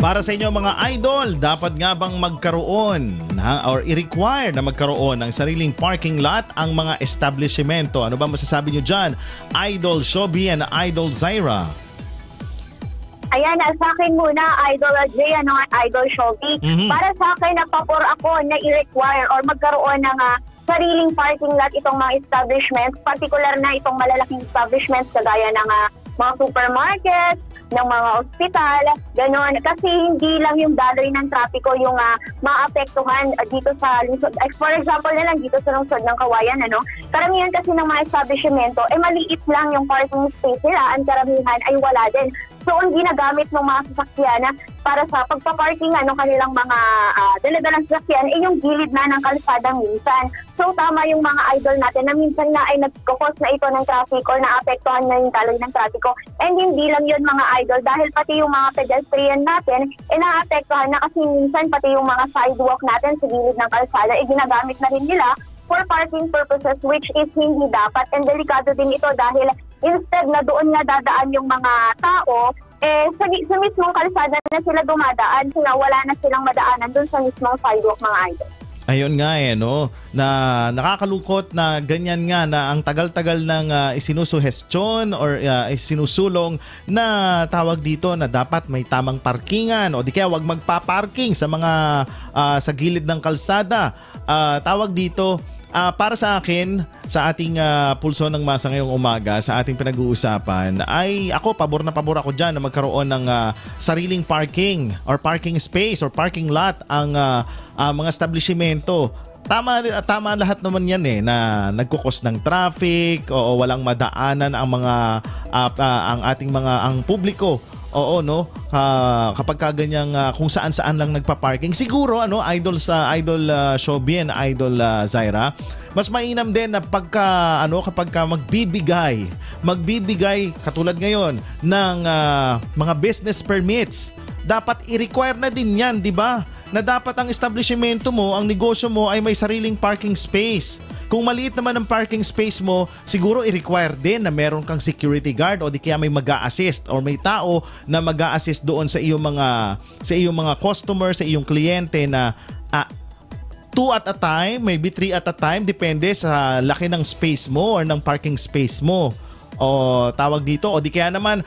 Para sa inyo mga idol, dapat nga bang magkaroon or i-require na magkaroon ng sariling parking lot ang mga establishmento? Ano ba masasabi nyo dyan? Idol Shobi and Idol Zaira. Ayan, sa akin muna, Idol Jay, Idol Shobi. Para sa akin, napapor ako na i-require or magkaroon ng sariling parking lot itong mga establishments, particular na itong malalaking establishments kagaya ng mga supermarket, ng mga ospital, gano'n. Kasi hindi lang yung daloy ng trapiko yung maapektuhan dito sa lungsod. For example na lang dito sa lungsod ng Kawayan, karamihan kasi ng mga establishmento, maliit lang yung parking space nila. Ang karamihan ay wala din. So, ang ginagamit ng mga sasakyan para sa pagpaparking kanilang mga daladalang sasakyan yung gilid na ng kalsadang minsan. So, tama yung mga idol natin na minsan na ay nagkakos na ito ng traffic or naapektuhan na yung daloy ng trapiko. And hindi lang yun mga idol dahil pati yung mga pedestrian natin naapektuhan na kasi minsan pati yung mga sidewalk natin sa gilid ng kalsada ginagamit na rin nila for parking purposes which is hindi dapat. And delikado din ito dahil instead na doon nga dadaan yung mga tao, sa mismong kalsada na sila dumadaan, wala na silang madaanan doon sa mismong sidewalk mga idol. Ayun nga na nakakalungkot na ganyan nga na ang tagal-tagal ng isinusuhestyon or isinusulong na tawag dito na dapat may tamang parkingan o di kaya wag magpa-parking sa mga sa gilid ng kalsada. Tawag dito para sa akin, sa ating pulso ng masa ngayong umaga, sa ating pinag-uusapan, ay ako, pabor na pabor ako dyan na magkaroon ng sariling parking or parking space or parking lot ang mga establishmento. Tama lahat naman yan na nagkukos ng traffic o walang madaanan ang mga ang ating ang publiko. Oo kapag kaganyang kung saan-saan lang nagpa-parking siguro idol Shobi and Idol Zaira, mas mainam din na kapag magbibigay katulad ngayon ng mga business permits, dapat i-require na din yan, di ba? Na dapat ang establishmento mo, ang negosyo mo ay may sariling parking space. Kung maliit naman ang parking space mo, siguro i-require din na meron kang security guard o di kaya may mag-a-assist or may tao na mag-a-assist doon sa iyong mga customer, sa iyong kliyente na 2 at a time, maybe 3 at a time, depende sa laki ng space mo or ng parking space mo. O tawag dito o di kaya naman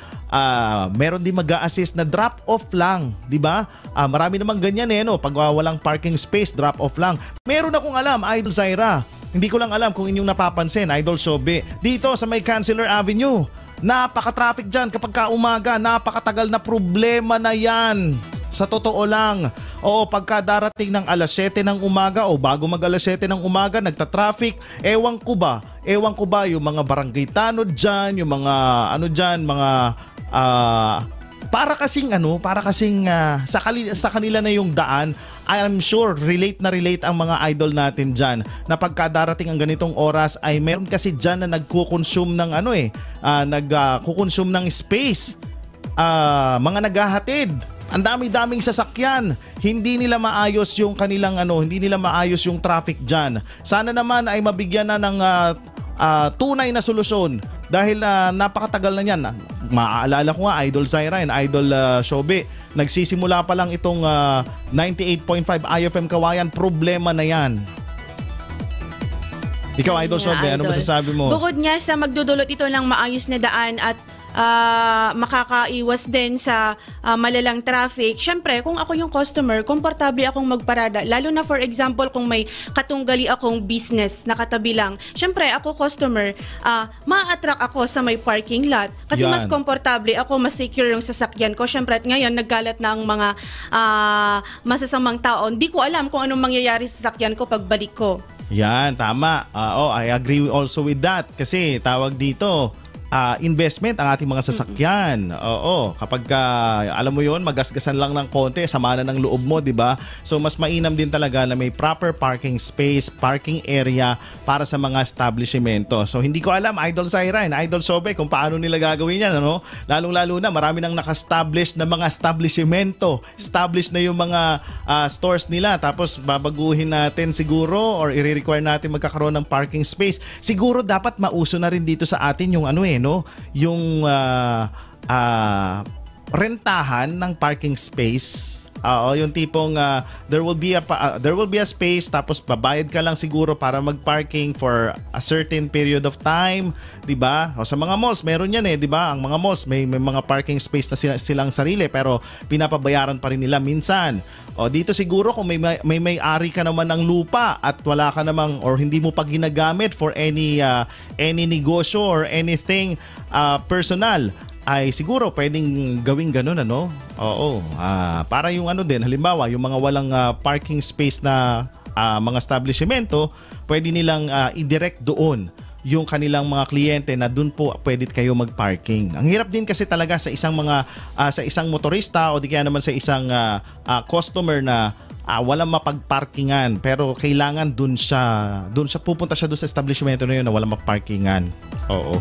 meron din mag-a-assist na drop off lang, di ba? Marami namang ganyan pag walang parking space, drop off lang. Meron akong alam, Idol Zaira. Hindi ko lang alam kung inyong napapansin, Idol Shobi. Dito sa may Councilor Avenue, napaka-traffic dyan kapag umaga, napakatagal na problema na yan. Sa totoo lang. Oo, pagka darating ng alas 7 ng umaga o bago mag alas 7 ng umaga, nagta-traffic, ewan ko ba yung mga barangay tanod dyan, yung mga para kasing sa kanila na yung daan. I am sure relate ang mga idol natin dyan na pagka darating ang ganitong oras ay meron kasi dyan na nagko-consume ng nagko-consume ng space, mga naghahatid. Ang dami-daming sasakyan, hindi nila maayos yung kanilang hindi nila maayos yung traffic dyan. Sana naman ay mabigyan na ng tunay na solusyon dahil napakatagal na yan. Maaalala ko nga, Idol Zaira and Idol Shobi, nagsisimula pa lang itong 98.5 IFM Kawayan, problema na yan. Ikaw, Idol Shobi, ano masasabi mo? Bukod nga sa magdudulot ito ng maayos na daan at makakaiwas din sa malalang traffic. Syempre, kung ako yung customer, komportable akong magparada. Lalo na for example, kung may katunggali akong business na katabi lang. Syempre, ako customer, ma-attract ako sa may parking lot. Kasi mas komportable ako, mas secure yung sasakyan ko. Syempre, at ngayon, nagkalat na ang mga masasamang tao. Hindi ko alam kung anong mangyayari sa sasakyan ko pagbalik ko. Yan, tama. I agree also with that. Kasi tawag dito, investment ang ating mga sasakyan. Oo, kapag alam mo 'yon, magasgasan lang ng konti, sama na ng loob mo, 'di ba? So mas mainam din talaga na may proper parking space, parking area para sa mga establishmento. So hindi ko alam, Idol Zaira and Idol Shobi, kung paano nila gagawin 'yan, Lalong-lalo na marami nang naka-establish na mga establishmento. Established na yung mga stores nila, tapos babaguhin natin siguro or i-require natin magkakaroon ng parking space. Siguro dapat mauso na rin dito sa atin yung yung rentahan ng parking space. Yung tipong there will be a space tapos babayad ka lang siguro para mag-parking for a certain period of time, 'di ba? O sa mga malls meron 'yan 'di ba? Ang mga malls may mga parking space na silang sarili pero pinapabayaran pa rin nila minsan. O dito siguro kung may-ari ka naman ng lupa at wala ka namang or hindi mo pa ginagamit for any negosyo or anything personal, ay siguro pwedeng gawing ganun ano. Oo. Para yung ano din, halimbawa, yung mga walang parking space na mga establishmento, pwede nilang i-direct doon yung kanilang mga kliyente na doon po pwede kayo mag-parking. Ang hirap din kasi talaga sa isang sa isang motorista o di kaya naman sa isang customer na walang mapagparkingan pero kailangan doon siya pupunta siya doon sa establishmento na yun na walang mapagparkingan. Oo.